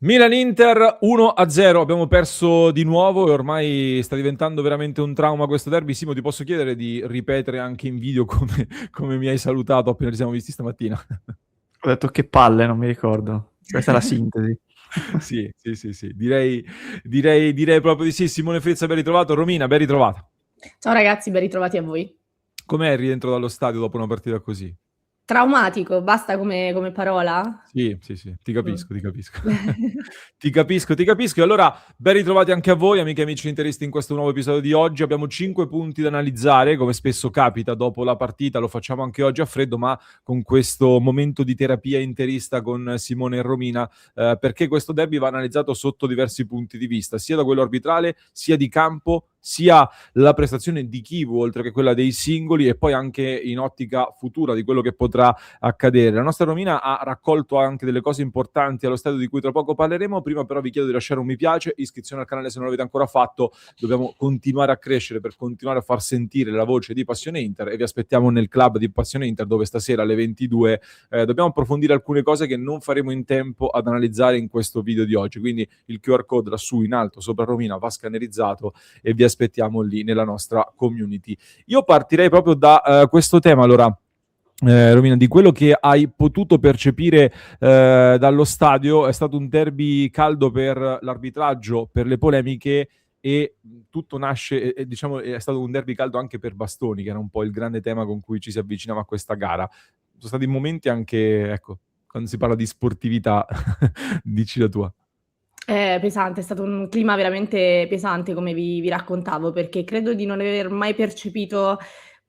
Milan-Inter 1-0, abbiamo perso di nuovo e ormai sta diventando veramente un trauma questo derby. Simo, ti posso chiedere di ripetere anche in video come mi hai salutato appena ci siamo visti stamattina? Ho detto che palle, non mi ricordo. Questa è la sintesi. Sì. Direi proprio di sì. Simone Frizza, ben ritrovato. Romina, ben ritrovata. Ciao ragazzi, ben ritrovati a voi. Com'è il rientro dallo stadio dopo una partita così? Traumatico, basta come parola? Sì, ti capisco. Ti capisco. E allora, ben ritrovati anche a voi, amiche e amici interisti, in questo nuovo episodio di oggi. Abbiamo 5 punti da analizzare, come spesso capita dopo la partita, lo facciamo anche oggi a freddo, ma con questo momento di terapia interista con Simone e Romina, perché questo derby va analizzato sotto diversi punti di vista, sia da quello arbitrale, sia di campo, sia la prestazione di Kivu, oltre che quella dei singoli, e poi anche in ottica futura di quello che potrà accadere. La nostra Romina ha raccolto anche delle cose importanti allo stadio di cui tra poco parleremo. Prima però vi chiedo di lasciare un mi piace, iscrizione al canale se non l'avete ancora fatto. Dobbiamo continuare a crescere per continuare a far sentire la voce di Passione Inter e vi aspettiamo nel club di Passione Inter, dove stasera alle 22 dobbiamo approfondire alcune cose che non faremo in tempo ad analizzare in questo video di oggi. Quindi il QR code lassù in alto sopra Romina va scannerizzato e vi aspettiamo lì nella nostra community. Io partirei proprio da questo tema. Allora, Romina, di quello che hai potuto percepire dallo stadio, è stato un derby caldo per l'arbitraggio, per le polemiche, e tutto nasce, diciamo, è stato un derby caldo anche per Bastoni, che era un po' il grande tema con cui ci si avvicinava a questa gara. Sono stati momenti anche, ecco, quando si parla di sportività, dici la tua. Pesante, è stato un clima veramente pesante, come vi raccontavo, perché credo di non aver mai percepito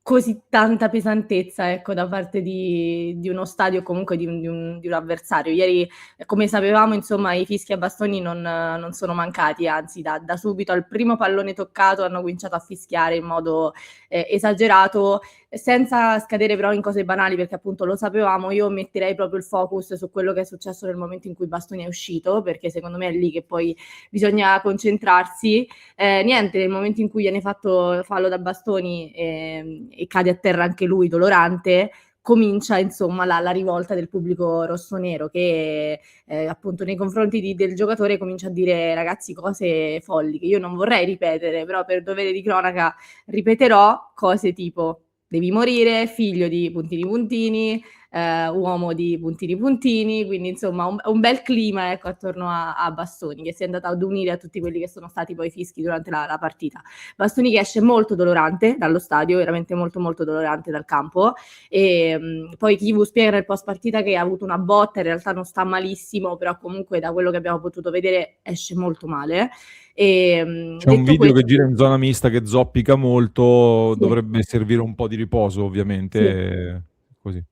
così tanta pesantezza, ecco, da parte di uno stadio o comunque di un avversario. Ieri, come sapevamo, insomma, i fischi a bastoni non sono mancati, anzi da subito al primo pallone toccato hanno cominciato a fischiare in modo esagerato, senza scadere però in cose banali, perché appunto lo sapevamo. Io metterei proprio il focus su quello che è successo nel momento in cui Bastoni è uscito, perché secondo me è lì che poi bisogna concentrarsi. Niente, nel momento in cui viene fatto fallo da Bastoni e cade a terra anche lui dolorante, comincia insomma la rivolta del pubblico rossonero, che appunto nei confronti del giocatore comincia a dire: ragazzi, cose folli che io non vorrei ripetere, però per dovere di cronaca ripeterò, cose tipo: devi morire, figlio di puntini puntini, uomo di puntini puntini. Quindi insomma un bel clima, ecco, attorno a Bastoni, che si è andato ad unire a tutti quelli che sono stati poi fischi durante la partita. Bastoni che esce molto dolorante dallo stadio, veramente molto molto dolorante dal campo, e poi Kivu spiega nel post partita che ha avuto una botta, in realtà non sta malissimo, però comunque da quello che abbiamo potuto vedere esce molto male. C'è un video che gira in zona mista che zoppica molto, sì. Dovrebbe servire un po' di riposo, ovviamente, sì. Così.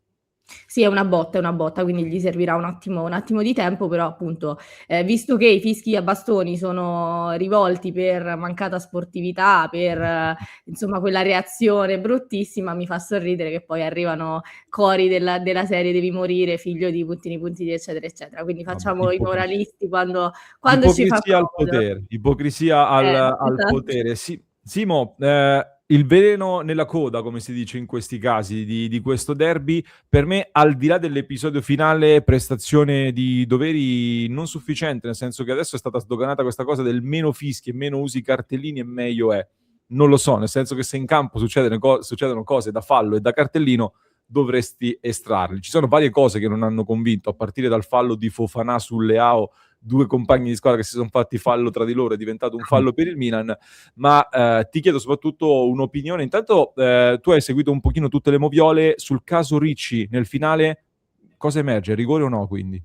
Sì, è una botta, quindi gli servirà un attimo di tempo, però appunto, visto che i fischi a bastoni sono rivolti per mancata sportività, per insomma quella reazione bruttissima, mi fa sorridere che poi arrivano cori della serie "devi morire, figlio di puntini puntini", eccetera, eccetera. Quindi facciamo i moralisti quando ci fa comodo. Ipocrisia al Esatto. potere. Sì, Simo, il veleno nella coda, come si dice in questi casi, di questo derby, per me, al di là dell'episodio finale, prestazione di doveri non sufficiente, nel senso che adesso è stata sdoganata questa cosa del meno fischi e meno usi cartellini e meglio è. Non lo so, nel senso che se in campo succedono cose da fallo e da cartellino, dovresti estrarli. Ci sono varie cose che non hanno convinto, a partire dal fallo di Fofana sul Leao, 2 compagni di squadra che si sono fatti fallo tra di loro, è diventato un fallo per il Milan, ma ti chiedo soprattutto un'opinione. Intanto tu hai seguito un pochino tutte le moviole sul caso Ricci nel finale, cosa emerge? Rigore o no, quindi?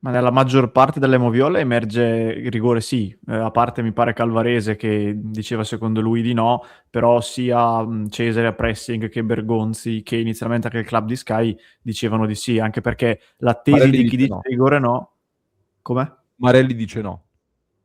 Ma nella maggior parte delle moviole emerge il rigore, sì, a parte mi pare Calvarese che diceva secondo lui di no, però sia Cesare a Pressing che Bergonzi, che inizialmente anche il club di Sky dicevano di sì, anche perché la tesi Marelli di chi dice no. rigore no. Come? Marelli dice no.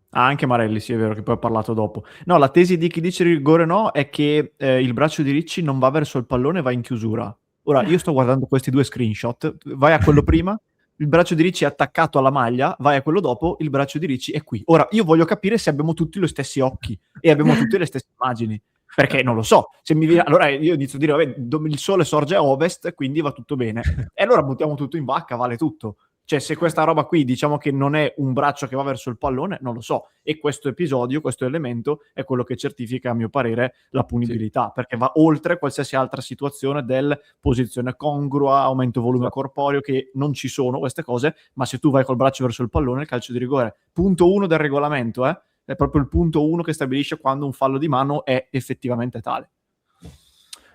Ah, anche Marelli, sì, è vero, che poi ho parlato dopo. No, la tesi di chi dice rigore no è che il braccio di Ricci non va verso il pallone, va in chiusura. Ora, io sto guardando questi 2 screenshot, vai a quello prima, il braccio di Ricci è attaccato alla maglia, vai a quello dopo, il braccio di Ricci è qui. Ora, io voglio capire se abbiamo tutti gli stessi occhi e abbiamo tutte le stesse immagini, perché non lo so. Se mi viene... Allora io inizio a dire, vabbè, il sole sorge a ovest, quindi va tutto bene. E allora buttiamo tutto in vacca, vale tutto. Cioè, se questa roba qui diciamo che non è un braccio che va verso il pallone, non lo so. E questo episodio, questo elemento è quello che certifica, a mio parere, la punibilità, perché va oltre qualsiasi altra situazione del posizione congrua, aumento volume corporeo, che non ci sono queste cose, ma se tu vai col braccio verso il pallone, il calcio di rigore. Punto 1 del regolamento, è proprio il punto 1 che stabilisce quando un fallo di mano è effettivamente tale.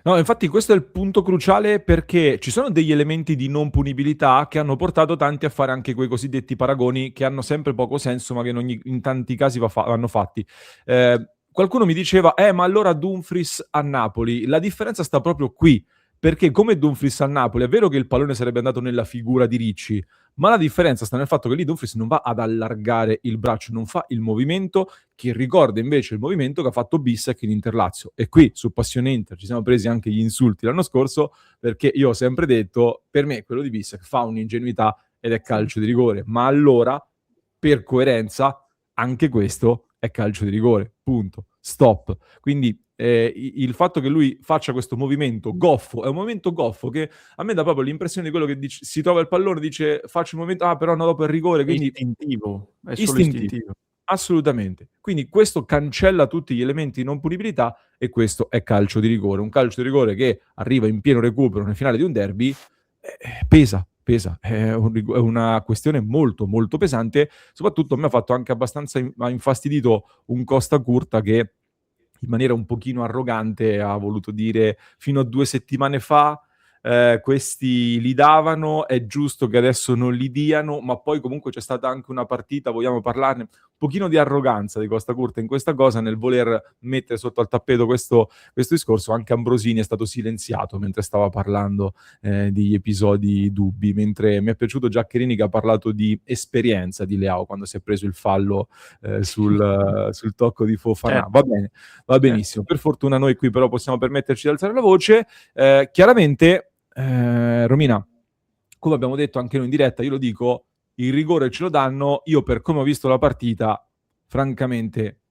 No, infatti questo è il punto cruciale, perché ci sono degli elementi di non punibilità che hanno portato tanti a fare anche quei cosiddetti paragoni che hanno sempre poco senso, ma che in tanti casi vanno fatti. Qualcuno mi diceva, ma allora Dumfries a Napoli. La differenza sta proprio qui, perché come Dumfries a Napoli, è vero che il pallone sarebbe andato nella figura di Ricci, ma la differenza sta nel fatto che lì Dumfries non va ad allargare il braccio, non fa il movimento che ricorda invece il movimento che ha fatto Bissek in Interlazio. E qui su Passione Inter ci siamo presi anche gli insulti l'anno scorso, perché io ho sempre detto, per me quello di Bissek fa un'ingenuità ed è calcio di rigore, ma allora, per coerenza, anche questo è calcio di rigore, punto, stop. Quindi il fatto che lui faccia questo movimento goffo, è un movimento goffo che a me dà proprio l'impressione di quello che dice, si trova il pallone, dice faccio il movimento, però no, dopo è rigore, quindi istintivo, è solo istintivo. Assolutamente. Quindi questo cancella tutti gli elementi di non punibilità e questo è calcio di rigore. Un calcio di rigore che arriva in pieno recupero nel finale di un derby pesa. È una questione molto molto pesante. Soprattutto mi ha fatto anche abbastanza infastidito un Costa Curta che in maniera un pochino arrogante ha voluto dire fino a 2 settimane fa questi li davano, è giusto che adesso non li diano, ma poi comunque c'è stata anche una partita, vogliamo parlarne, un pochino di arroganza di Costa Curta in questa cosa, nel voler mettere sotto al tappeto questo discorso. Anche Ambrosini è stato silenziato mentre stava parlando di episodi dubbi, mentre mi è piaciuto Giaccherini che ha parlato di esperienza di Leao quando si è preso il fallo sul tocco di Fofana. Va bene, va benissimo. Per fortuna noi qui però possiamo permetterci di alzare la voce. Chiaramente Romina, come abbiamo detto anche noi in diretta, io lo dico, il rigore ce lo danno. Io, per come ho visto la partita, francamente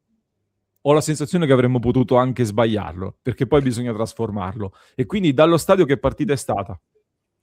ho la sensazione che avremmo potuto anche sbagliarlo, perché poi bisogna trasformarlo. E quindi dallo stadio che partita è stata?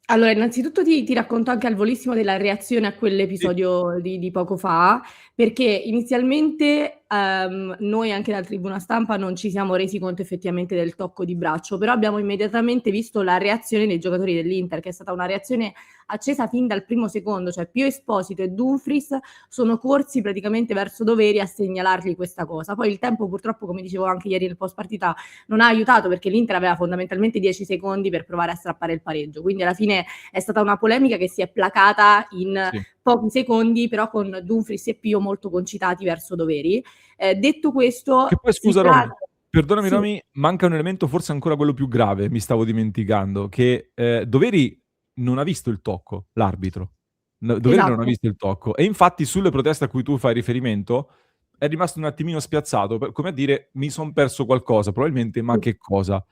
Allora, innanzitutto ti racconto anche al volissimo della reazione a quell'episodio di poco fa, perché inizialmente noi anche dalla tribuna stampa non ci siamo resi conto effettivamente del tocco di braccio, però abbiamo immediatamente visto la reazione dei giocatori dell'Inter, che è stata una reazione accesa fin dal primo secondo, cioè Pio Esposito e Dumfries sono corsi praticamente verso Doveri a segnalargli questa cosa. Poi il tempo purtroppo, come dicevo anche ieri nel post partita, non ha aiutato, perché l'Inter aveva fondamentalmente 10 secondi per provare a strappare il pareggio, quindi alla fine è stata una polemica che si è placata in pochi secondi, però con Dumfries e Pio molto concitati verso Doveri. Detto questo, che poi scusa Romy, perdonami Romy, manca un elemento, forse ancora quello più grave, mi stavo dimenticando, che Doveri non ha visto il tocco, l'arbitro. Doveri non ha visto il tocco, e infatti sulle proteste a cui tu fai riferimento è rimasto un attimino spiazzato, come a dire mi son perso qualcosa, probabilmente, ma che cosa?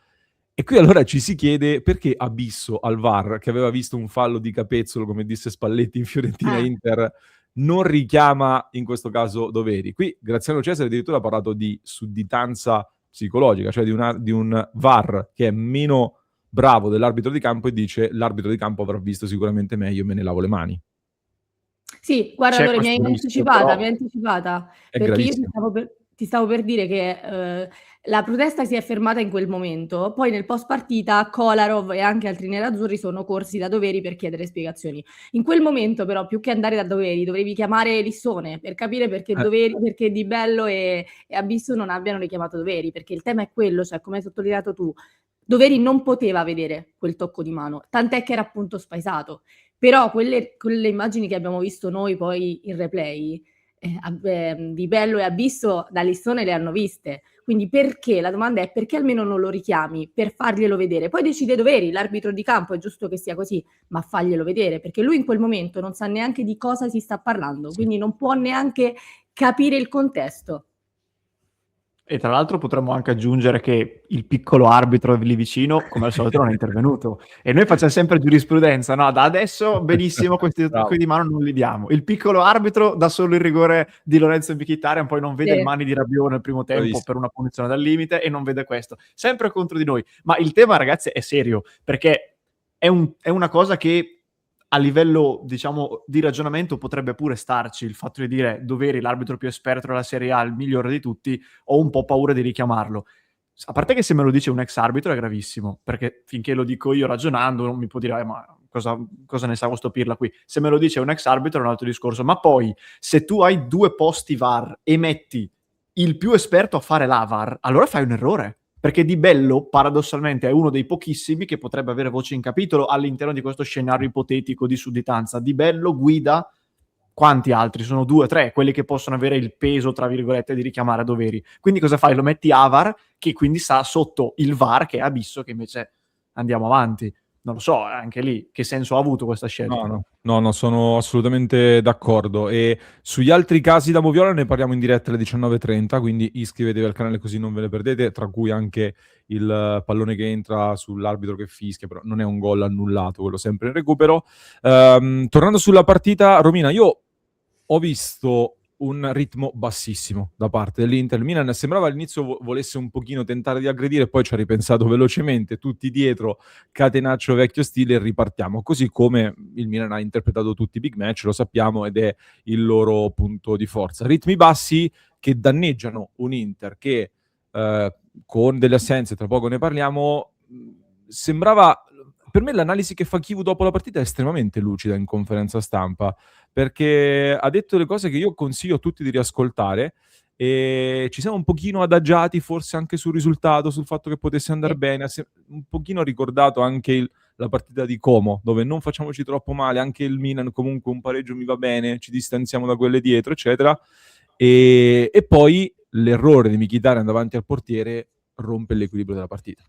E qui allora ci si chiede perché Abisso al VAR, che aveva visto un fallo di Capezzolo, come disse Spalletti in Fiorentina Inter, non richiama in questo caso Doveri. Qui Graziano Cesare addirittura ha parlato di sudditanza psicologica, cioè di un VAR che è meno bravo dell'arbitro di campo, e dice l'arbitro di campo avrà visto sicuramente meglio, me ne lavo le mani. Sì, guarda, allora mi hai anticipata, perché io ti stavo per dire che la protesta si è fermata in quel momento, poi nel post partita Kolarov e anche altri nerazzurri sono corsi da Doveri per chiedere spiegazioni. In quel momento però, più che andare da Doveri, dovevi chiamare Lissone per capire perché Doveri, perché Di Bello e Abisso non abbiano richiamato Doveri, perché il tema è quello, cioè come hai sottolineato tu, Doveri non poteva vedere quel tocco di mano, tant'è che era appunto spaesato. Però quelle immagini che abbiamo visto noi poi in replay, Di Bello e Abisso da Lissone le hanno viste. Quindi perché? La domanda è perché almeno non lo richiami per farglielo vedere? Poi decide Doveri, l'arbitro di campo, è giusto che sia così, ma faglielo vedere, perché lui in quel momento non sa neanche di cosa si sta parlando, quindi non può neanche capire il contesto. E tra l'altro potremmo anche aggiungere che il piccolo arbitro lì vicino, come al solito, non è intervenuto. E noi facciamo sempre giurisprudenza, no? Da adesso, benissimo, questi tocchi di mano non li diamo. Il piccolo arbitro dà solo il rigore di Lorenzo Mkhitaryan, poi non vede il Mani di Rabiot nel primo tempo per una punizione dal limite, e non vede questo. Sempre contro di noi. Ma il tema, ragazzi, è serio, perché è una cosa che a livello, diciamo, di ragionamento potrebbe pure starci il fatto di dire Doveri, l'arbitro più esperto della Serie A, il migliore di tutti, ho un po' paura di richiamarlo. A parte che se me lo dice un ex arbitro è gravissimo, perché finché lo dico io ragionando non mi può dire ma cosa ne sa questo pirla qui. Se me lo dice un ex arbitro è un altro discorso, ma poi se tu hai 2 posti VAR e metti il più esperto a fare la VAR, allora fai un errore, perché Di Bello paradossalmente è uno dei pochissimi che potrebbe avere voce in capitolo all'interno di questo scenario ipotetico di sudditanza. Di Bello guida quanti altri? Sono 2 o 3 quelli che possono avere il peso, tra virgolette, di richiamare Doveri. Quindi cosa fai? Lo metti a VAR, che quindi sta sotto il VAR, che è abisso, che invece andiamo avanti. Non lo so, anche lì, che senso ha avuto questa scelta? No, sono assolutamente d'accordo. E sugli altri casi da Moviola ne parliamo in diretta alle 19:30, quindi iscrivetevi al canale così non ve ne perdete, tra cui anche il pallone che entra sull'arbitro che fischia, però non è un gol annullato, quello sempre in recupero. Tornando sulla partita, Romina, io ho visto un ritmo bassissimo da parte dell'Inter. Il Milan sembrava all'inizio volesse un pochino tentare di aggredire, poi ci ha ripensato velocemente, tutti dietro, catenaccio vecchio stile e ripartiamo. Così come il Milan ha interpretato tutti i big match, lo sappiamo, ed è il loro punto di forza. Ritmi bassi che danneggiano un Inter che con delle assenze, tra poco ne parliamo, sembrava... Per me l'analisi che fa Chivu dopo la partita è estremamente lucida in conferenza stampa, perché ha detto le cose che io consiglio a tutti di riascoltare e ci siamo un pochino adagiati forse anche sul risultato, sul fatto che potesse andare bene, un pochino ricordato anche la partita di Como, dove non facciamoci troppo male, anche il Milan comunque un pareggio mi va bene, ci distanziamo da quelle dietro, eccetera, e poi l'errore di Mkhitaryan davanti al portiere rompe l'equilibrio della partita.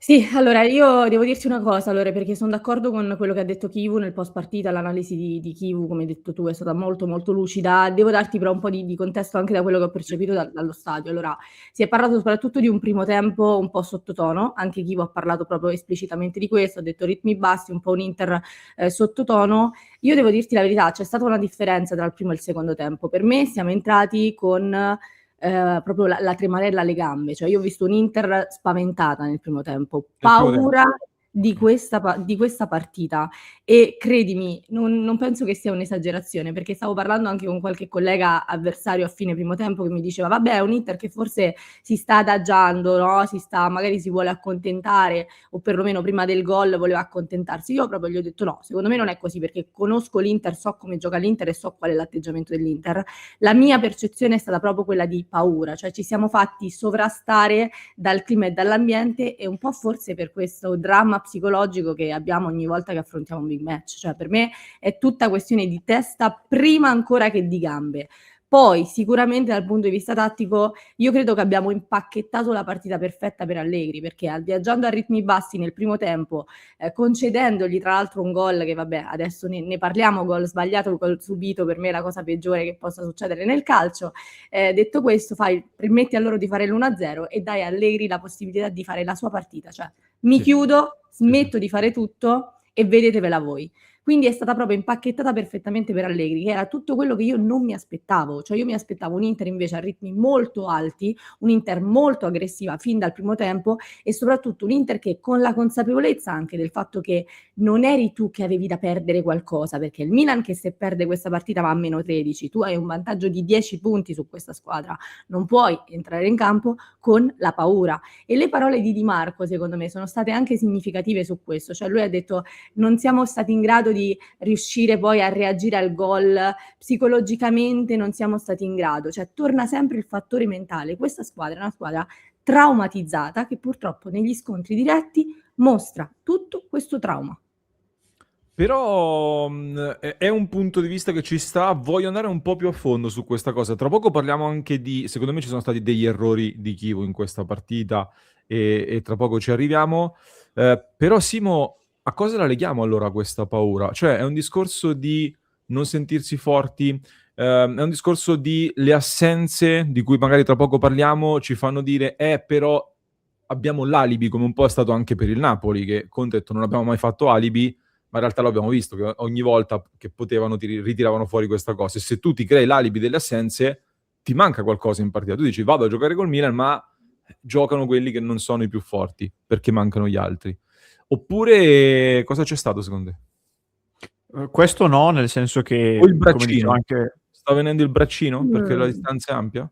Sì, allora io devo dirti una cosa, allora, perché son d'accordo con quello che ha detto Chivu nel post partita, l'analisi di Chivu, come hai detto tu, è stata molto, molto lucida. Devo darti però un po' di contesto anche da quello che ho percepito dallo stadio. Allora, si è parlato soprattutto di un primo tempo un po' sottotono, anche Chivu ha parlato proprio esplicitamente di questo, ha detto ritmi bassi, un po' un Inter sottotono. Io devo dirti la verità, c'è stata una differenza tra il primo e il secondo tempo. Per me siamo entrati con proprio la tremarella alle gambe, cioè io ho visto un Inter spaventata nel primo tempo, paura di questa partita e credimi, non penso che sia un'esagerazione, perché stavo parlando anche con qualche collega avversario a fine primo tempo che mi diceva vabbè è un Inter che forse si sta adagiando, no? Magari si vuole accontentare o perlomeno prima del gol voleva accontentarsi. Io proprio gli ho detto no, secondo me non è così, perché conosco l'Inter, so come gioca l'Inter e so qual è l'atteggiamento dell'Inter. La mia percezione è stata proprio quella di paura, cioè ci siamo fatti sovrastare dal clima e dall'ambiente e un po' forse per questo dramma psicologico che abbiamo ogni volta che affrontiamo un big match. Cioè per me è tutta questione di testa prima ancora che di gambe. Poi sicuramente dal punto di vista tattico io credo che abbiamo impacchettato la partita perfetta per Allegri, perché viaggiando a ritmi bassi nel primo tempo, concedendogli tra l'altro un gol che vabbè adesso ne parliamo, gol sbagliato, gol subito, per me è la cosa peggiore che possa succedere nel calcio. Detto questo, permetti a loro di fare l'1-0 e dai a Allegri la possibilità di fare la sua partita, cioè mi chiudo, smetto di fare tutto e vedetevela voi. Quindi è stata proprio impacchettata perfettamente per Allegri, che era tutto quello che io non mi aspettavo. Cioè io mi aspettavo un Inter invece a ritmi molto alti, un Inter molto aggressiva fin dal primo tempo e soprattutto un Inter che con la consapevolezza anche del fatto che non eri tu che avevi da perdere qualcosa, perché il Milan che se perde questa partita va a meno 13, tu hai un vantaggio di 10 punti su questa squadra, non puoi entrare in campo con la paura. E le parole di Di Marco secondo me sono state anche significative su questo, cioè lui ha detto non siamo stati in grado di riuscire poi a reagire al gol, psicologicamente non siamo stati in grado, cioè torna sempre il fattore mentale. Questa squadra è una squadra traumatizzata che purtroppo negli scontri diretti mostra tutto questo trauma. Però è un punto di vista che ci sta, voglio andare un po' più a fondo su questa cosa. Tra poco parliamo anche secondo me ci sono stati degli errori di Chivu in questa partita e tra poco ci arriviamo. Però Simo, a cosa la leghiamo allora questa paura? Cioè è un discorso di non sentirsi forti, è un discorso di le assenze di cui magari tra poco parliamo ci fanno dire però abbiamo l'alibi, come un po' è stato anche per il Napoli, che Conte ha detto non abbiamo mai fatto alibi, ma in realtà l'abbiamo visto che ogni volta che potevano ritiravano fuori questa cosa. E se tu ti crei l'alibi delle assenze, ti manca qualcosa in partita. Tu dici vado a giocare col Milan, ma giocano quelli che non sono i più forti, perché mancano gli altri. Oppure cosa c'è stato secondo te? Questo no, nel senso che, O il come dicevo braccino? anche... Sta venendo il braccino? Perché la Mh. distanza è ampia?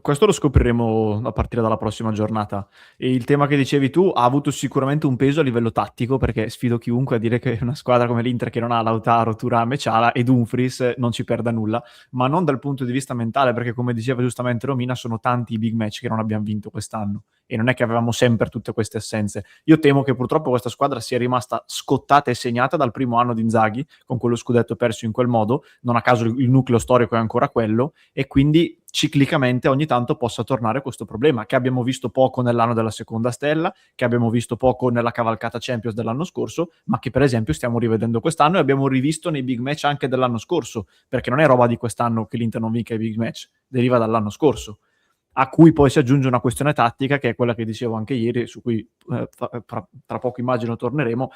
Questo lo scopriremo a partire dalla prossima giornata. E il tema che dicevi tu ha avuto sicuramente un peso a livello tattico, perché sfido chiunque a dire che una squadra come l'Inter, che non ha Lautaro, Thuram e Ciala e Dumfries, non ci perda nulla, ma non dal punto di vista mentale, perché come diceva giustamente Romina, sono tanti i big match che non abbiamo vinto quest'anno e non è che avevamo sempre tutte queste assenze. Io temo che purtroppo questa squadra sia rimasta scottata e segnata dal primo anno di Inzaghi, con quello scudetto perso in quel modo, non a caso il nucleo storico è ancora quello, e quindi ciclicamente ogni tanto possa tornare questo problema, che abbiamo visto poco nell'anno della seconda stella, che abbiamo visto poco nella cavalcata Champions dell'anno scorso, ma che per esempio stiamo rivedendo quest'anno e abbiamo rivisto nei big match anche dell'anno scorso, perché non è roba di quest'anno che l'Inter non vinca i big match, deriva dall'anno scorso, a cui poi si aggiunge una questione tattica, che è quella che dicevo anche ieri, su cui tra poco immagino torneremo.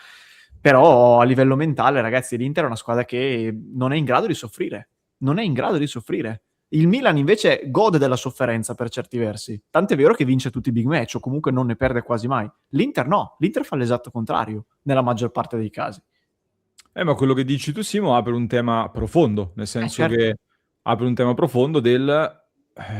Però a livello mentale, ragazzi, l'Inter è una squadra che non è in grado di soffrire, non è in grado di soffrire. Il Milan invece gode della sofferenza per certi versi, tant'è vero che vince tutti i big match o comunque non ne perde quasi mai. L'Inter no, l'Inter fa l'esatto contrario nella maggior parte dei casi. Ma quello che dici tu, Simo, apre un tema profondo, nel senso Certo. che apre un tema profondo del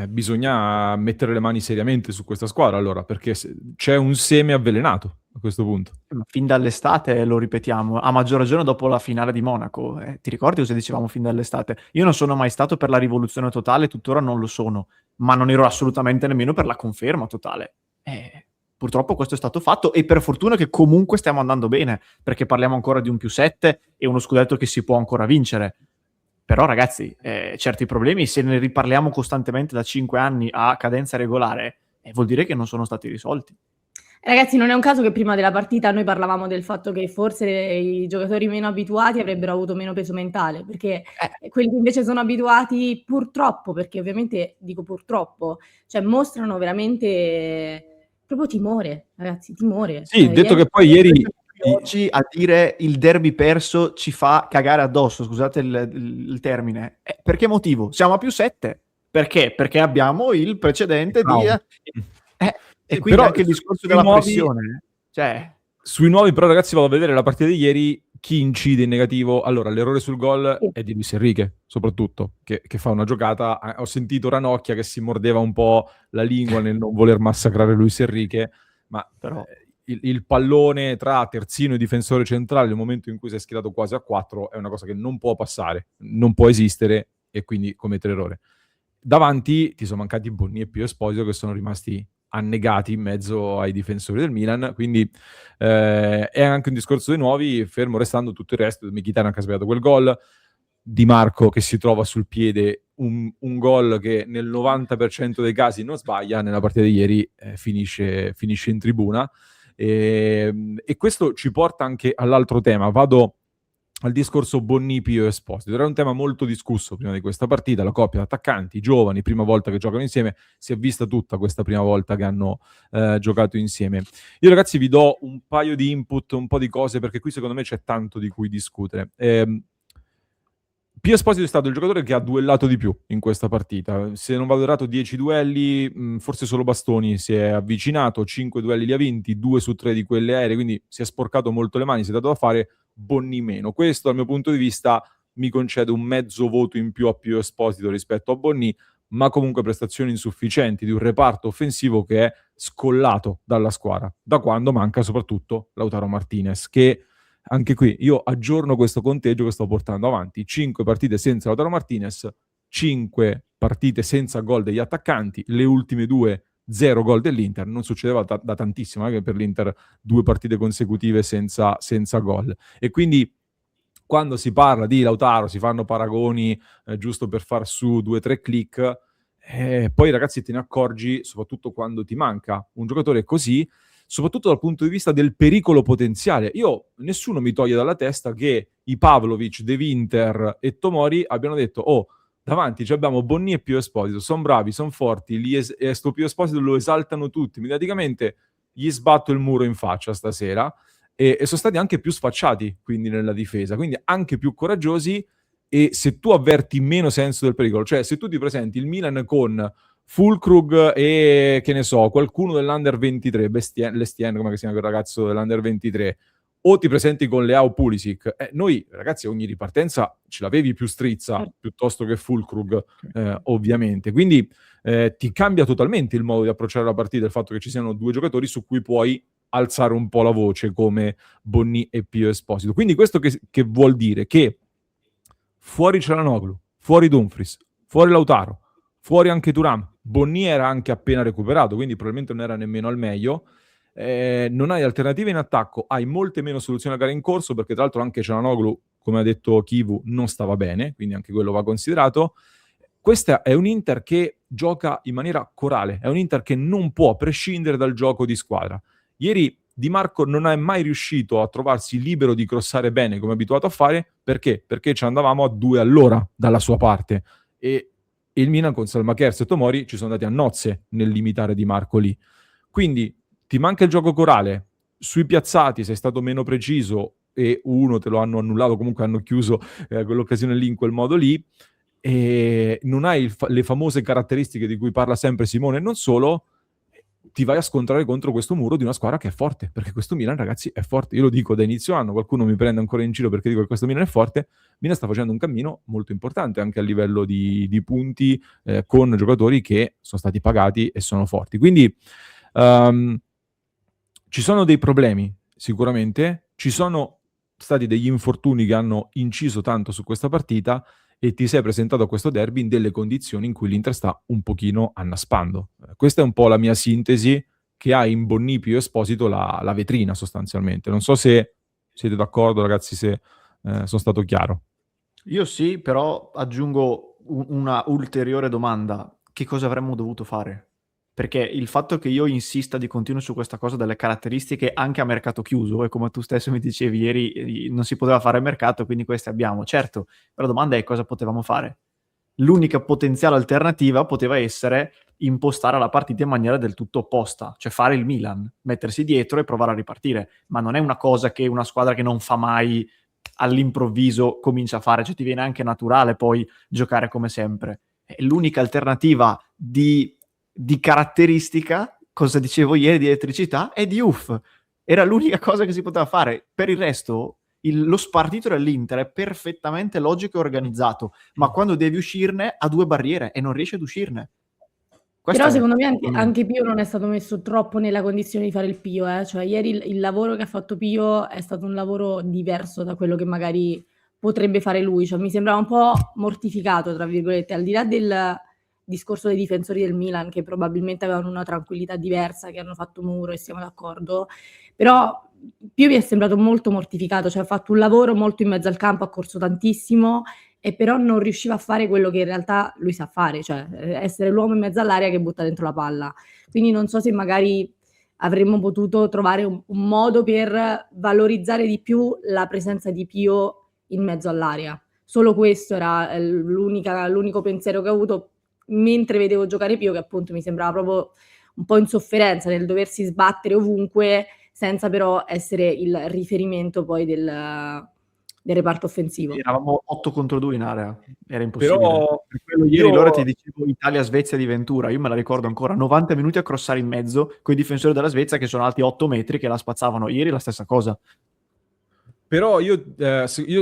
bisogna mettere le mani seriamente su questa squadra, allora, perché c'è un seme avvelenato a questo punto. Ma fin dall'estate lo ripetiamo, a maggior ragione dopo la finale di Monaco. Ti ricordi cosa dicevamo fin dall'estate? Io non sono mai stato per la rivoluzione totale, tuttora non lo sono, ma non ero assolutamente nemmeno per la conferma totale. Purtroppo questo è stato fatto e per fortuna che comunque stiamo andando bene, perché parliamo ancora di un +7 e uno scudetto che si può ancora vincere. Però ragazzi, certi problemi, se ne riparliamo costantemente da 5 anni a cadenza regolare, vuol dire che non sono stati risolti. Ragazzi, non è un caso che prima della partita noi parlavamo del fatto che forse i giocatori meno abituati avrebbero avuto meno peso mentale, perché quelli che invece sono abituati, purtroppo, perché ovviamente dico purtroppo, cioè mostrano veramente proprio timore, ragazzi, timore. Sì, detto che poi ieri... Oggi a dire il derby perso ci fa cagare addosso, scusate il termine. Per che motivo? Siamo a +7. Perché? Perché abbiamo il precedente di... e quindi però anche il discorso della pressione. Cioè... Sui nuovi, però, ragazzi, vado a vedere la partita di ieri. Chi incide in negativo? Allora, l'errore sul gol è di Luis Enrique, soprattutto, che fa una giocata. Ho sentito Ranocchia che si mordeva un po' la lingua nel non voler massacrare Luis Enrique, ma però il pallone tra terzino e difensore centrale nel momento in cui si è schierato quasi a 4 è una cosa che non può passare, non può esistere e quindi commettere errore. Davanti ti sono mancati Bonni e Pio Esposito, che sono rimasti annegati in mezzo ai difensori del Milan, quindi è anche un discorso dei nuovi, fermo restando tutto il resto. Mkhitaryan che ha sbagliato quel gol, Di Marco che si trova sul piede un gol che nel 90% dei casi non sbaglia, nella partita di ieri finisce in tribuna, e questo ci porta anche all'altro tema. Vado al discorso Bonni-Pio Esposito. Era un tema molto discusso prima di questa partita, la coppia di attaccanti, giovani, prima volta che giocano insieme, si è vista tutta questa prima volta che hanno giocato insieme. Io ragazzi vi do un paio di input, un po' di cose, perché qui secondo me c'è tanto di cui discutere. Pio Esposito è stato il giocatore che ha duellato di più in questa partita. Se non vado errato, 10 duelli, forse solo Bastoni si è avvicinato, 5 duelli li ha vinti, 2 su 3 di quelle aeree, quindi si è sporcato molto le mani, si è dato da fare. Bonni meno. Questo dal mio punto di vista mi concede un mezzo voto in più a Pio Esposito rispetto a Bonni, ma comunque prestazioni insufficienti di un reparto offensivo che è scollato dalla squadra, da quando manca soprattutto Lautaro Martinez, che anche qui io aggiorno questo conteggio che sto portando avanti: 5 partite senza Lautaro Martinez, 5 partite senza gol degli attaccanti, le ultime 2 0 gol dell'Inter. Non succedeva da tantissimo, anche per l'Inter 2 partite consecutive senza gol. E quindi quando si parla di Lautaro si fanno paragoni giusto per far su 2-3 click, poi ragazzi te ne accorgi soprattutto quando ti manca un giocatore così, soprattutto dal punto di vista del pericolo potenziale. Nessuno mi toglie dalla testa che i Pavlovic, De Winter e Tomori abbiano detto davanti abbiamo Bonni e Pio Esposito, sono bravi, sono forti, sto Pio Esposito lo esaltano tutti, mediaticamente gli sbatto il muro in faccia stasera, e sono stati anche più sfacciati quindi nella difesa, quindi anche più coraggiosi. E se tu avverti meno senso del pericolo, cioè se tu ti presenti il Milan con Fulkrug e che ne so, qualcuno dell'Under 23, Lestien, come si chiama quel ragazzo dell'Under 23, o ti presenti con Leao Pulisic. Noi, ragazzi, ogni ripartenza ce l'avevi più Strizza piuttosto che Füllkrug, ovviamente. Quindi ti cambia totalmente il modo di approcciare la partita, il fatto che ci siano due giocatori su cui puoi alzare un po' la voce, come Bonni e Pio Esposito. Quindi questo che vuol dire? Che fuori Çalhanoğlu, fuori Dumfries, fuori Lautaro, fuori anche Thuram, Bonni era anche appena recuperato, quindi probabilmente non era nemmeno al meglio. Non hai alternative in attacco, hai molte meno soluzioni a gara in corso, perché tra l'altro anche Çalhanoğlu, come ha detto Chivu, non stava bene, quindi anche quello va considerato. Questa è un Inter che gioca in maniera corale, è un Inter che non può prescindere dal gioco di squadra. Ieri Di Marco non è mai riuscito a trovarsi libero di crossare bene, come è abituato a fare. Perché? Perché ci andavamo a 2 all'ora dalla sua parte, e il Milan con Salmakers e Tomori ci sono andati a nozze nel limitare Di Marco lì. Quindi ti manca il gioco corale, sui piazzati sei stato meno preciso e uno te lo hanno annullato, comunque hanno chiuso quell'occasione lì in quel modo lì, e non hai le famose caratteristiche di cui parla sempre Simone, e non solo, ti vai a scontrare contro questo muro di una squadra che è forte, perché questo Milan, ragazzi, è forte. Io lo dico da inizio anno, qualcuno mi prende ancora in giro perché dico che questo Milan è forte. Milan sta facendo un cammino molto importante anche a livello di punti, con giocatori che sono stati pagati e sono forti. Quindi ci sono dei problemi, sicuramente, ci sono stati degli infortuni che hanno inciso tanto su questa partita, e ti sei presentato a questo derby in delle condizioni in cui l'Inter sta un pochino annaspando. Questa è un po' la mia sintesi, che ha in Bonni, Pio Esposito la vetrina sostanzialmente. Non so se siete d'accordo, ragazzi, se sono stato chiaro. Io sì, però aggiungo una ulteriore domanda. Che cosa avremmo dovuto fare? Perché il fatto che io insista di continuo su questa cosa delle caratteristiche anche a mercato chiuso, e come tu stesso mi dicevi ieri, non si poteva fare mercato, quindi queste abbiamo. Certo, però la domanda è cosa potevamo fare. L'unica potenziale alternativa poteva essere impostare la partita in maniera del tutto opposta, cioè fare il Milan, mettersi dietro e provare a ripartire. Ma non è una cosa che una squadra che non fa mai all'improvviso comincia a fare, cioè ti viene anche naturale poi giocare come sempre. L'unica alternativa di caratteristica, cosa dicevo ieri, di elettricità, è Diouf. Era l'unica cosa che si poteva fare. Per il resto lo spartito dell'Inter è perfettamente logico e organizzato, ma quando devi uscirne ha 2 barriere e non riesce ad uscirne. Però secondo me anche Pio non è stato messo troppo nella condizione di fare il Pio, cioè ieri il lavoro che ha fatto Pio è stato un lavoro diverso da quello che magari potrebbe fare lui, cioè mi sembrava un po' mortificato, tra virgolette, al di là del discorso dei difensori del Milan che probabilmente avevano una tranquillità diversa, che hanno fatto muro e siamo d'accordo, però Pio mi è sembrato molto mortificato, cioè ha fatto un lavoro molto in mezzo al campo, ha corso tantissimo, e però non riusciva a fare quello che in realtà lui sa fare, cioè essere l'uomo in mezzo all'area che butta dentro la palla. Quindi non so se magari avremmo potuto trovare un modo per valorizzare di più la presenza di Pio in mezzo all'area. Solo questo era l'unico pensiero che ho avuto mentre vedevo giocare Pio, che appunto mi sembrava proprio un po' in sofferenza nel doversi sbattere ovunque, senza però essere il riferimento poi del reparto offensivo. Eravamo 8 contro 2 in area, era impossibile. Però per quello ieri loro ti dicevo Italia-Svezia di Ventura, io me la ricordo ancora, 90 minuti a crossare in mezzo con i difensori della Svezia che sono alti 8 metri che la spazzavano. Ieri la stessa cosa. Però io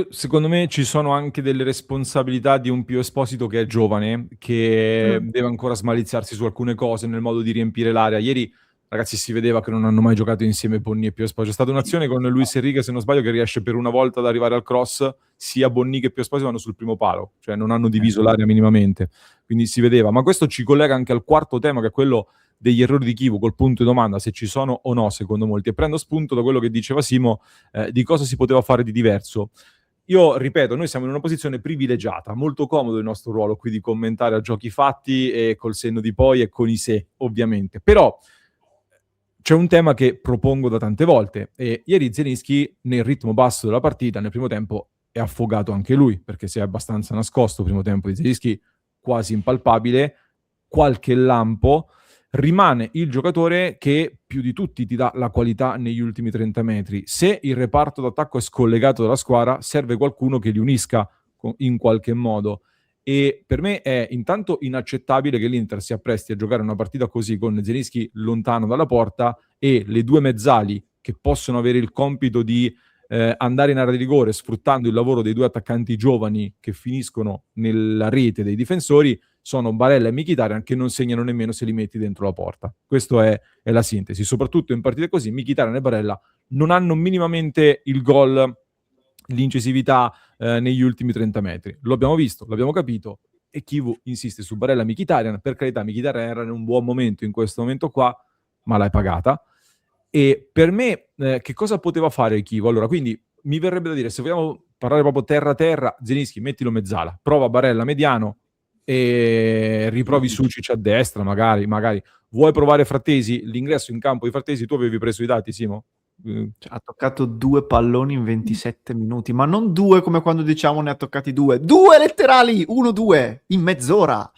secondo me ci sono anche delle responsabilità di un Pio Esposito che è giovane, che deve ancora smaliziarsi su alcune cose nel modo di riempire l'area. Ieri, ragazzi, si vedeva che non hanno mai giocato insieme Bonni e Pio Esposito. C'è stata un'azione con Luis Enrique, se non sbaglio, che riesce per una volta ad arrivare al cross, sia Bonni che Pio Esposito vanno sul primo palo, cioè non hanno diviso l'area minimamente, quindi si vedeva. Ma questo ci collega anche al quarto tema, che è quello degli errori di Chivu, col punto di domanda se ci sono o no, secondo molti. E prendo spunto da quello che diceva Simo, di cosa si poteva fare di diverso. Io ripeto, noi siamo in una posizione privilegiata, molto comodo il nostro ruolo qui di commentare a giochi fatti e col senno di poi e con i se, ovviamente. Però c'è un tema che propongo da tante volte, e ieri Zielinski nel ritmo basso della partita, nel primo tempo, è affogato anche lui, perché si è abbastanza nascosto. Il primo tempo di Zielinski quasi impalpabile, qualche lampo. Rimane il giocatore che più di tutti ti dà la qualità negli ultimi 30 metri. Se il reparto d'attacco è scollegato dalla squadra, serve qualcuno che li unisca in qualche modo. E per me è intanto inaccettabile che l'Inter si appresti a giocare una partita così, con Zielinski lontano dalla porta e le 2 mezzali che possono avere il compito di andare in area di rigore sfruttando il lavoro dei due attaccanti giovani che finiscono nella rete dei difensori sono Barella e Mkhitaryan, che non segnano nemmeno se li metti dentro la porta. Questa è la sintesi. Soprattutto in partite così, Mkhitaryan e Barella non hanno minimamente il gol, l'incisività negli ultimi 30 metri. Lo abbiamo visto, l'abbiamo capito, e Chivu insiste su Barella e Mkhitaryan. Per carità, Mkhitaryan era in un buon momento in questo momento qua, ma l'hai pagata. E per me, che cosa poteva fare Chivu? Allora, quindi mi verrebbe da dire, se vogliamo parlare proprio terra-terra, Zielinski, mettilo mezzala, prova Barella mediano, e riprovi Sucic a destra, magari. Vuoi provare Frattesi? L'ingresso in campo di Frattesi, tu avevi preso i dati, Simo? Ha toccato 2 palloni in 27 minuti, ma non 2 come quando diciamo ne ha toccati 2. 2 letterali, 1-2 in mezz'ora.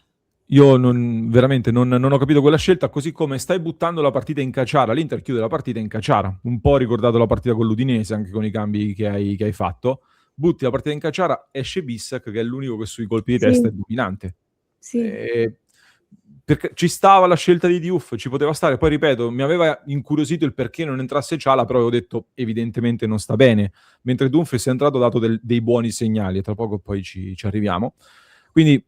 Io veramente non ho capito quella scelta, così come stai buttando la partita in caciara. L'Inter chiude la partita in caciara, un po' ricordato la partita con l'Udinese, anche con i cambi che hai fatto. Butti la partita in caciara, esce Bissac, che è l'unico che sui colpi di testa è dominante. Sì. Perché ci stava la scelta di Diouf, ci poteva stare. Poi ripeto, mi aveva incuriosito il perché non entrasse Ciala, però avevo detto evidentemente non sta bene, mentre Dumfries è entrato, ha dato dei buoni segnali, e tra poco poi ci arriviamo. Quindi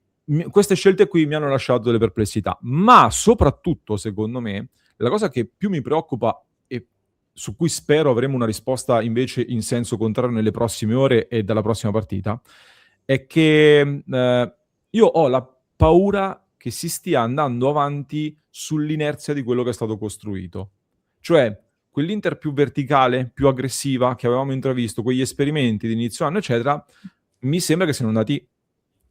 queste scelte qui mi hanno lasciato delle perplessità, ma soprattutto secondo me la cosa che più mi preoccupa e su cui spero avremo una risposta invece in senso contrario nelle prossime ore e dalla prossima partita, è che io ho la paura che si stia andando avanti sull'inerzia di quello che è stato costruito. Cioè, quell'Inter più verticale, più aggressiva che avevamo intravisto, quegli esperimenti di inizio anno, eccetera, mi sembra che siano andati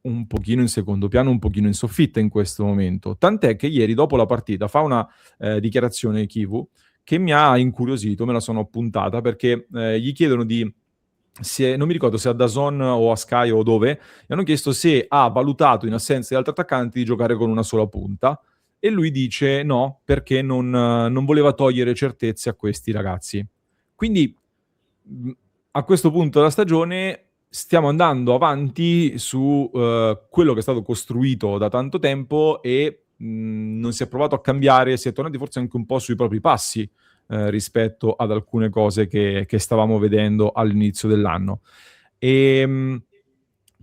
un pochino in secondo piano, un pochino in soffitta in questo momento. Tant'è che ieri, dopo la partita, fa una dichiarazione Chivu che mi ha incuriosito, me la sono appuntata, perché gli chiedono non mi ricordo se a DAZN o a Sky o dove, gli hanno chiesto se ha valutato in assenza di altri attaccanti di giocare con una sola punta, e lui dice no, perché non voleva togliere certezze a questi ragazzi. Quindi a questo punto della stagione stiamo andando avanti su quello che è stato costruito da tanto tempo, e non si è provato a cambiare, si è tornati forse anche un po' sui propri passi rispetto ad alcune cose che stavamo vedendo all'inizio dell'anno.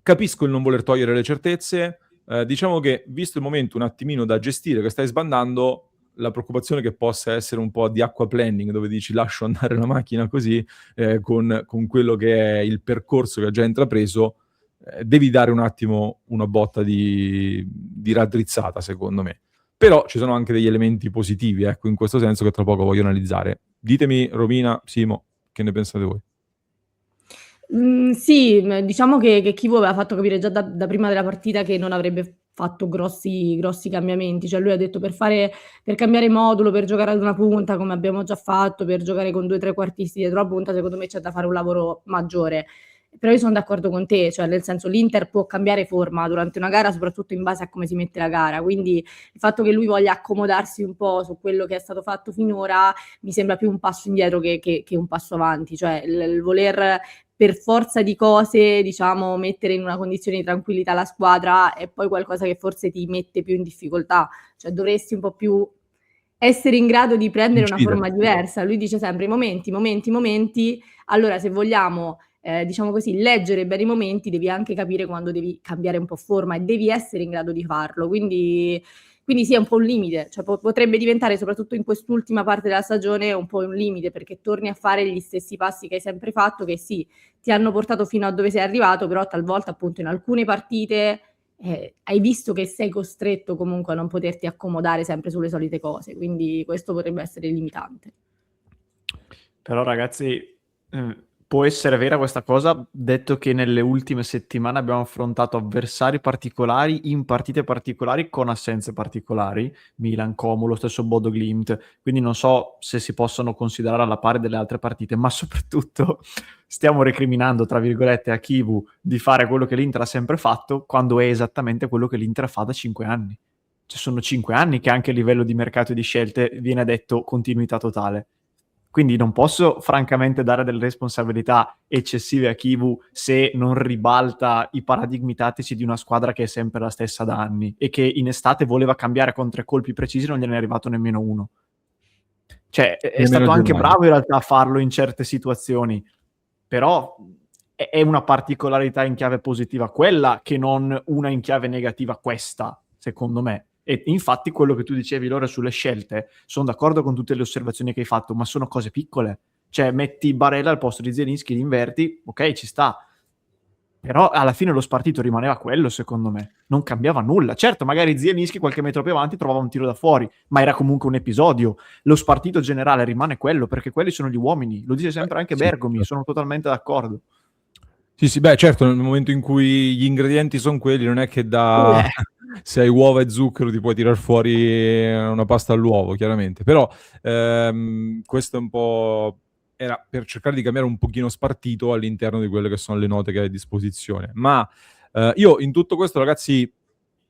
Capisco il non voler togliere le certezze, diciamo che visto il momento un attimino da gestire che stai sbandando, la preoccupazione che possa essere un po' di aquaplaning, dove dici lascio andare la macchina così, con quello che è il percorso che ha già intrapreso, devi dare un attimo una botta di raddrizzata, secondo me. Però ci sono anche degli elementi positivi, ecco, in questo senso, che tra poco voglio analizzare. Ditemi, Romina, Simo, che ne pensate voi? Sì, diciamo che Chivu aveva fatto capire già da prima della partita che non avrebbe fatto grossi cambiamenti. Cioè lui ha detto per cambiare modulo, per giocare ad una punta come abbiamo già fatto, per giocare con 2 trequartisti dietro la punta, secondo me c'è da fare un lavoro maggiore. Però io sono d'accordo con te, cioè nel senso l'Inter può cambiare forma durante una gara, soprattutto in base a come si mette la gara, quindi il fatto che lui voglia accomodarsi un po' su quello che è stato fatto finora mi sembra più un passo indietro che un passo avanti, cioè il voler per forza di cose, diciamo, mettere in una condizione di tranquillità la squadra è poi qualcosa che forse ti mette più in difficoltà, cioè dovresti un po' più essere in grado di prendere una forma diversa. Lui dice sempre momenti, allora se vogliamo diciamo così, leggere bene i momenti, devi anche capire quando devi cambiare un po' forma e devi essere in grado di farlo, quindi sì, è un po' un limite, cioè potrebbe diventare, soprattutto in quest'ultima parte della stagione, un po' un limite, perché torni a fare gli stessi passi che hai sempre fatto, che sì, ti hanno portato fino a dove sei arrivato, però talvolta appunto in alcune partite hai visto che sei costretto comunque a non poterti accomodare sempre sulle solite cose, quindi questo potrebbe essere limitante. Però ragazzi, può essere vera questa cosa, detto che nelle ultime settimane abbiamo affrontato avversari particolari in partite particolari con assenze particolari, Milan, Como, lo stesso Bodo Glimt, quindi non so se si possono considerare alla pari delle altre partite, ma soprattutto stiamo recriminando, tra virgolette, a Chivu di fare quello che l'Inter ha sempre fatto, quando è esattamente quello che l'Inter fa da 5 anni. Cioè sono 5 anni che anche a livello di mercato e di scelte viene detto continuità totale. Quindi non posso francamente dare delle responsabilità eccessive a Chivu se non ribalta i paradigmi tattici di una squadra che è sempre la stessa da anni e che in estate voleva cambiare con 3 colpi precisi, non gliene è arrivato nemmeno uno. Cioè è stato anche bravo in realtà a farlo in certe situazioni, però è una particolarità in chiave positiva quella, che non una in chiave negativa questa, secondo me. E infatti quello che tu dicevi, Lore, sulle scelte, sono d'accordo con tutte le osservazioni che hai fatto, ma sono cose piccole. Cioè, metti Barella al posto di Zielinski, li inverti, ok, ci sta. Però alla fine lo spartito rimaneva quello, secondo me. Non cambiava nulla. Certo, magari Zielinski qualche metro più avanti trovava un tiro da fuori, ma era comunque un episodio. Lo spartito generale rimane quello, perché quelli sono gli uomini. Lo dice sempre anche sì, Bergomi, certo. sono totalmente d'accordo. Sì, beh, certo, nel momento in cui gli ingredienti sono quelli, non è che da se hai uova e zucchero ti puoi tirar fuori una pasta all'uovo, chiaramente. Però questo è un po'... era per cercare di cambiare un pochino spartito all'interno di quelle che sono le note che hai a disposizione. Ma io in tutto questo, ragazzi,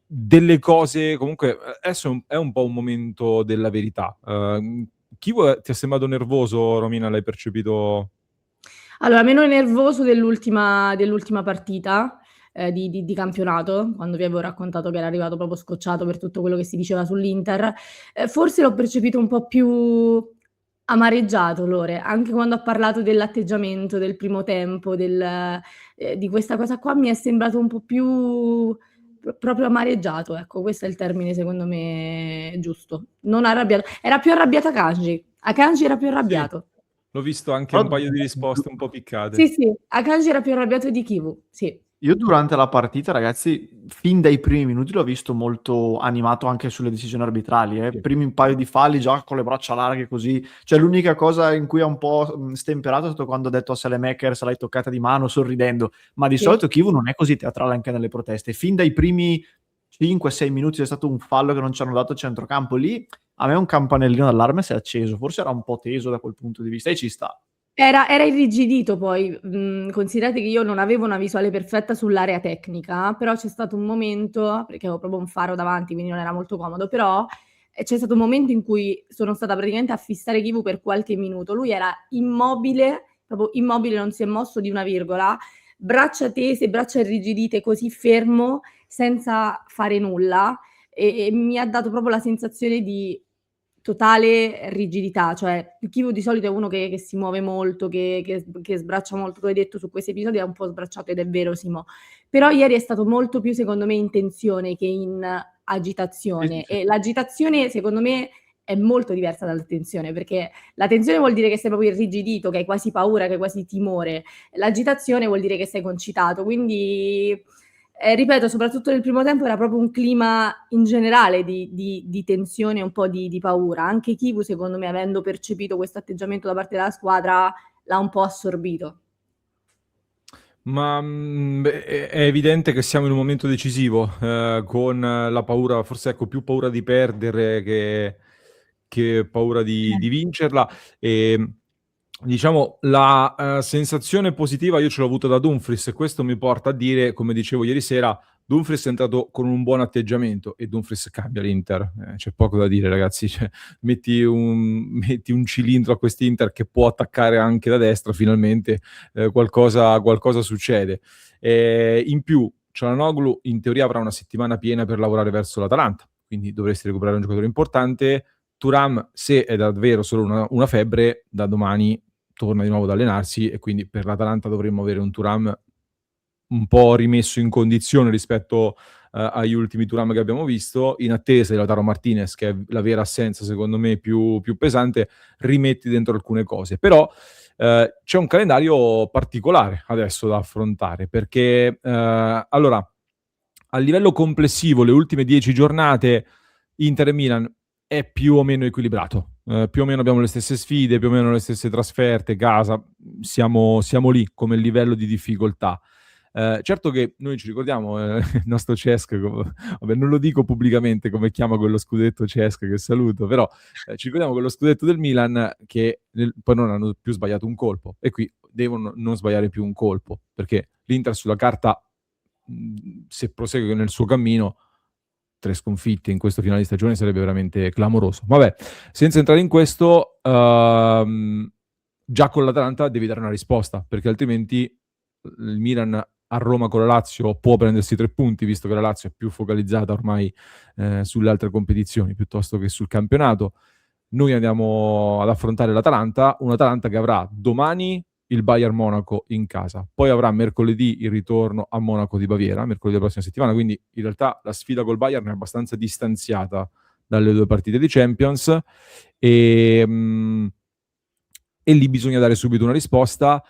delle cose... Comunque, adesso è un po' un momento della verità. Chi ti è sembrato nervoso, Romina? L'hai percepito... Allora, meno nervoso dell'ultima partita di campionato, quando vi avevo raccontato che era arrivato proprio scocciato per tutto quello che si diceva sull'Inter. Forse l'ho percepito un po' più amareggiato, Lore, anche quando ha parlato dell'atteggiamento del primo tempo, di questa cosa qua, mi è sembrato un po' più proprio amareggiato, ecco, questo è il termine secondo me giusto. Non arrabbiato, era più arrabbiato Akanji era più arrabbiato. Sì. L'ho visto anche un paio di risposte un po' piccate. Sì, Akanji era più arrabbiato di Kivu, sì. Io durante la partita, ragazzi, fin dai primi minuti l'ho visto molto animato anche sulle decisioni arbitrali. Sì. Primi un paio di falli già con le braccia larghe così. Cioè l'unica cosa in cui ha un po' stemperato è stato quando ha detto a Salemaker se l'hai toccata di mano sorridendo. Ma di solito Kivu non è così teatrale anche nelle proteste. Fin dai primi 5-6 minuti c'è stato un fallo che non ci hanno dato a centrocampo. Lì a me un campanellino d'allarme si è acceso. Forse era un po' teso da quel punto di vista e ci sta. Era irrigidito poi, considerate che io non avevo una visuale perfetta sull'area tecnica, però c'è stato un momento, perché avevo proprio un faro davanti, quindi non era molto comodo, però c'è stato un momento in cui sono stata praticamente a fissare Kivu per qualche minuto. Lui era immobile, proprio immobile, non si è mosso di una virgola, braccia tese, braccia irrigidite, così fermo, senza fare nulla, e mi ha dato proprio la sensazione di totale rigidità. Cioè il Kivu di solito è uno che si muove molto, che sbraccia molto. Tu hai detto su questi episodi è un po' sbracciato, ed è vero, Simo, però ieri è stato molto più, secondo me, in tensione che in agitazione. Sì. E l'agitazione secondo me è molto diversa dalla tensione, perché la tensione vuol dire che sei proprio irrigidito, che hai quasi paura, che hai quasi timore. L'agitazione vuol dire che sei concitato, quindi ripeto, soprattutto nel primo tempo era proprio un clima in generale di tensione e un po' di paura. Anche Kivu, secondo me, avendo percepito questo atteggiamento da parte della squadra, l'ha un po' assorbito. Ma è evidente che siamo in un momento decisivo, con la paura, forse ecco, più paura di perdere che paura di vincerla. E diciamo la sensazione positiva io ce l'ho avuta da Dumfries, e questo mi porta a dire, come dicevo ieri sera, Dumfries è entrato con un buon atteggiamento e Dumfries cambia l'Inter. C'è poco da dire, ragazzi. Cioè, metti un cilindro a quest'Inter che può attaccare anche da destra, finalmente qualcosa succede. In più, Çalhanoğlu in teoria avrà una settimana piena per lavorare verso l'Atalanta, quindi dovresti recuperare un giocatore importante. Thuram, se è davvero solo una febbre, da domani torna di nuovo ad allenarsi, e quindi per l'Atalanta dovremmo avere un Thuram un po' rimesso in condizione rispetto agli ultimi Thuram che abbiamo visto. In attesa di Lautaro Martinez, che è la vera assenza secondo me più pesante, rimetti dentro alcune cose. Però c'è un calendario particolare adesso da affrontare, perché allora, a livello complessivo le ultime 10 giornate Inter e Milan è più o meno equilibrato. Più o meno abbiamo le stesse sfide, più o meno le stesse trasferte, casa, siamo lì come livello di difficoltà. Certo che noi ci ricordiamo il nostro Cesc, vabbè, non lo dico pubblicamente come chiama quello scudetto Cesc, che saluto, però ci ricordiamo quello scudetto del Milan, che poi non hanno più sbagliato un colpo, e qui devono non sbagliare più un colpo, perché l'Inter sulla carta, se prosegue nel suo cammino, 3 sconfitte in questo finale di stagione sarebbe veramente clamoroso. Vabbè, senza entrare in questo, già con l'Atalanta devi dare una risposta, perché altrimenti il Milan a Roma con la Lazio può prendersi 3 punti, visto che la Lazio è più focalizzata ormai sulle altre competizioni piuttosto che sul campionato. Noi andiamo ad affrontare l'Atalanta, un'Atalanta che avrà domani il Bayern Monaco in casa. Poi avrà mercoledì il ritorno a Monaco di Baviera, mercoledì della prossima settimana, quindi in realtà la sfida col Bayern è abbastanza distanziata dalle 2 partite di Champions e lì bisogna dare subito una risposta.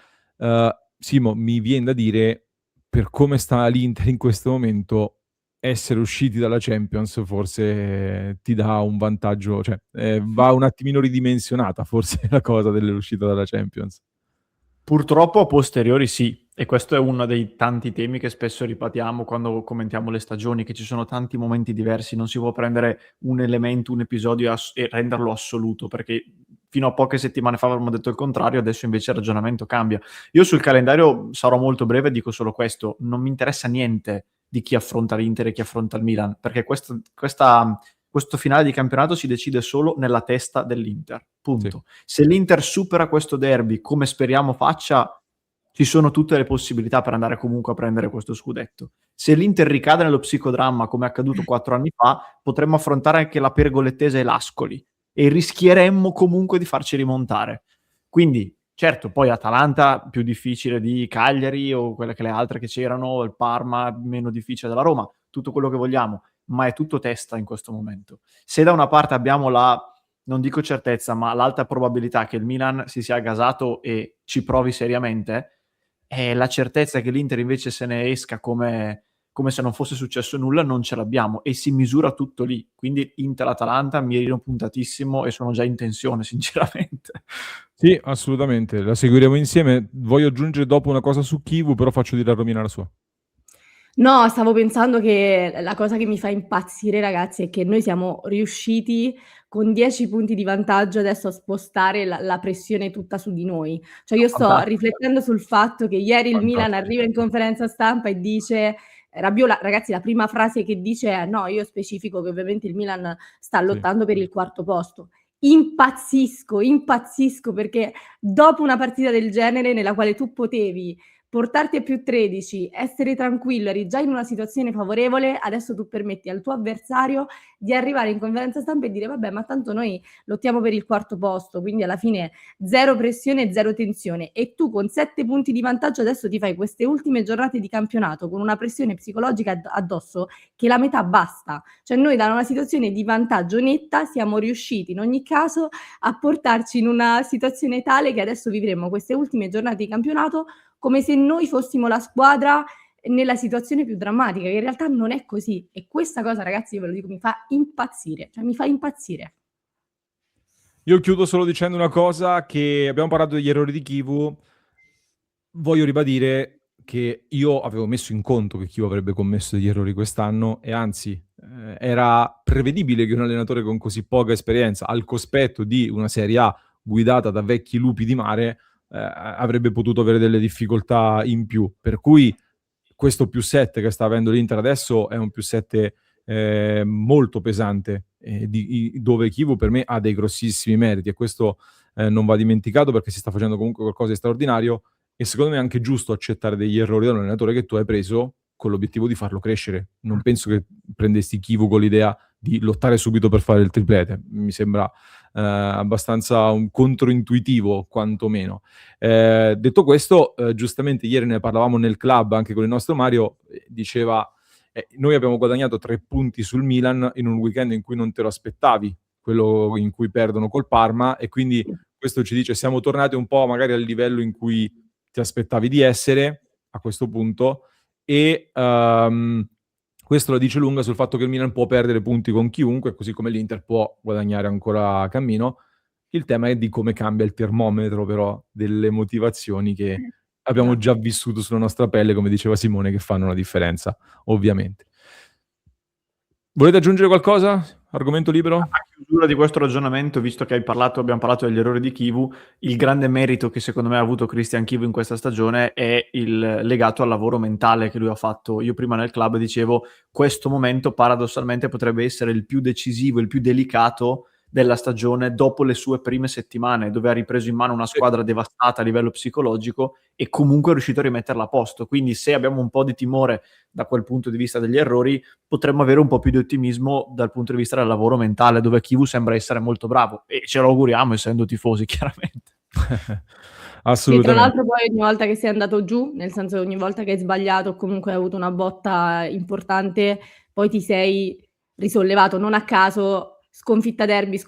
Simo, mi viene da dire, per come sta l'Inter in questo momento, essere usciti dalla Champions forse ti dà un vantaggio, cioè va un attimino ridimensionata forse la cosa dell'uscita dalla Champions. Purtroppo a posteriori sì, e questo è uno dei tanti temi che spesso ripetiamo quando commentiamo le stagioni, che ci sono tanti momenti diversi, non si può prendere un elemento, un episodio e renderlo assoluto, perché fino a poche settimane fa avremmo detto il contrario, adesso invece il ragionamento cambia. Io sul calendario sarò molto breve, dico solo questo, non mi interessa niente di chi affronta l'Inter e chi affronta il Milan, perché questo finale di campionato si decide solo nella testa dell'Inter, punto. Sì. Se l'Inter supera questo derby, come speriamo faccia, ci sono tutte le possibilità per andare comunque a prendere questo scudetto. Se l'Inter ricade nello psicodramma, come è accaduto 4 anni fa, potremmo affrontare anche la Pergolettese e l'Ascoli, e rischieremmo comunque di farci rimontare. Quindi, certo, poi Atalanta più difficile di Cagliari o quelle che le altre che c'erano, il Parma meno difficile della Roma, tutto quello che vogliamo, ma è tutto testa in questo momento. Se da una parte abbiamo non dico certezza, ma l'alta probabilità che il Milan si sia gasato e ci provi seriamente, la certezza che l'Inter invece se ne esca come se non fosse successo nulla non ce l'abbiamo, e si misura tutto lì. Quindi Inter-Atalanta mirino puntatissimo e sono già in tensione sinceramente. Sì, assolutamente, la seguiremo insieme. Voglio aggiungere dopo una cosa su Chivu, però faccio dire a Romina la sua. No, stavo pensando che la cosa che mi fa impazzire, ragazzi, è che noi siamo riusciti con 10 punti di vantaggio adesso a spostare la pressione tutta su di noi. Cioè io sto riflettendo sul fatto che ieri il Milan arriva in conferenza stampa e dice Rabiot, ragazzi, la prima frase che dice è no, io specifico che ovviamente il Milan sta lottando per il 4º posto. Impazzisco perché dopo una partita del genere nella quale tu potevi portarti a più 13, essere tranquillo, eri già in una situazione favorevole, adesso tu permetti al tuo avversario di arrivare in conferenza stampa e dire vabbè, ma tanto noi lottiamo per il 4º posto, quindi alla fine zero pressione e zero tensione, e tu con 7 punti di vantaggio adesso ti fai queste ultime giornate di campionato con una pressione psicologica addosso che la metà basta. Cioè noi da una situazione di vantaggio netta siamo riusciti in ogni caso a portarci in una situazione tale che adesso vivremo queste ultime giornate di campionato come se noi fossimo la squadra nella situazione più drammatica, che in realtà non è così. E questa cosa, ragazzi, io ve lo dico, mi fa impazzire. Cioè, mi fa impazzire. Io chiudo solo dicendo una cosa, che abbiamo parlato degli errori di Chivu. Voglio ribadire che io avevo messo in conto che Chivu avrebbe commesso degli errori quest'anno, e anzi era prevedibile che un allenatore con così poca esperienza, al cospetto di una Serie A guidata da vecchi lupi di mare, avrebbe potuto avere delle difficoltà in più, per cui questo +7 che sta avendo l'Inter adesso è un +7 molto pesante, dove Chivu per me ha dei grossissimi meriti, e questo non va dimenticato, perché si sta facendo comunque qualcosa di straordinario, e secondo me è anche giusto accettare degli errori da un allenatore che tu hai preso con l'obiettivo di farlo crescere. Non penso che prendesti Chivu con l'idea di lottare subito per fare il triplete, mi sembra abbastanza un controintuitivo quantomeno. Detto questo, giustamente ieri ne parlavamo nel club anche con il nostro Mario, diceva noi abbiamo guadagnato 3 punti sul Milan in un weekend in cui non te lo aspettavi, quello in cui perdono col Parma, e quindi questo ci dice siamo tornati un po' magari al livello in cui ti aspettavi di essere a questo punto, e questo la dice lunga sul fatto che il Milan può perdere punti con chiunque, così come l'Inter può guadagnare ancora a cammino. Il tema è di come cambia il termometro però delle motivazioni che abbiamo già vissuto sulla nostra pelle, come diceva Simone, che fanno una differenza, ovviamente. Volete aggiungere qualcosa? Argomento libero? A chiusura di questo ragionamento, visto che abbiamo parlato degli errori di Chivu, il grande merito che secondo me ha avuto Christian Chivu in questa stagione è legato al lavoro mentale che lui ha fatto. Io prima nel club dicevo, questo momento paradossalmente potrebbe essere il più decisivo, il più delicato della stagione dopo le sue prime settimane, dove ha ripreso in mano una squadra devastata a livello psicologico e comunque è riuscito a rimetterla a posto. Quindi se abbiamo un po' di timore da quel punto di vista degli errori, potremmo avere un po' più di ottimismo dal punto di vista del lavoro mentale, dove Chivu sembra essere molto bravo, e ce lo auguriamo essendo tifosi chiaramente. Sì, tra assolutamente. l'altro poi ogni volta che sei andato giù, nel senso che ogni volta che hai sbagliato o comunque hai avuto una botta importante, poi ti sei risollevato. Non a caso sconfitta derby,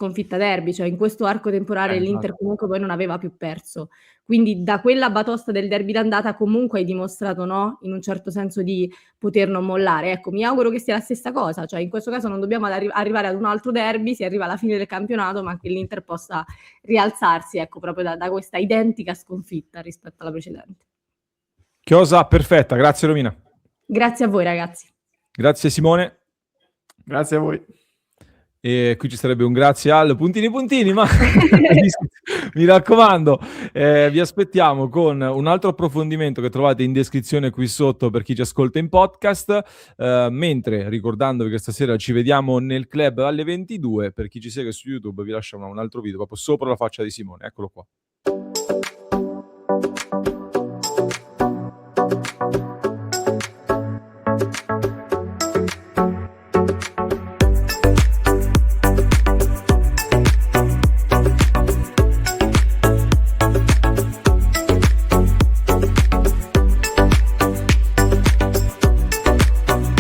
cioè in questo arco temporale Esatto. l'Inter comunque poi non aveva più perso. Quindi da quella batosta del derby d'andata comunque hai dimostrato, no, in un certo senso di poter non mollare. Ecco, mi auguro che sia la stessa cosa, cioè in questo caso non dobbiamo arrivare ad un altro derby, si arriva alla fine del campionato, ma che l'Inter possa rialzarsi, ecco, proprio da questa identica sconfitta rispetto alla precedente. Chiosa perfetta, grazie Romina. Grazie a voi ragazzi. Grazie Simone. Grazie a voi. E qui ci sarebbe un grazie al puntini, ma mi raccomando, vi aspettiamo con un altro approfondimento che trovate in descrizione qui sotto per chi ci ascolta in podcast, mentre ricordandovi che stasera ci vediamo nel club alle 22, per chi ci segue su YouTube vi lasciamo un altro video proprio sopra la faccia di Simone, eccolo qua.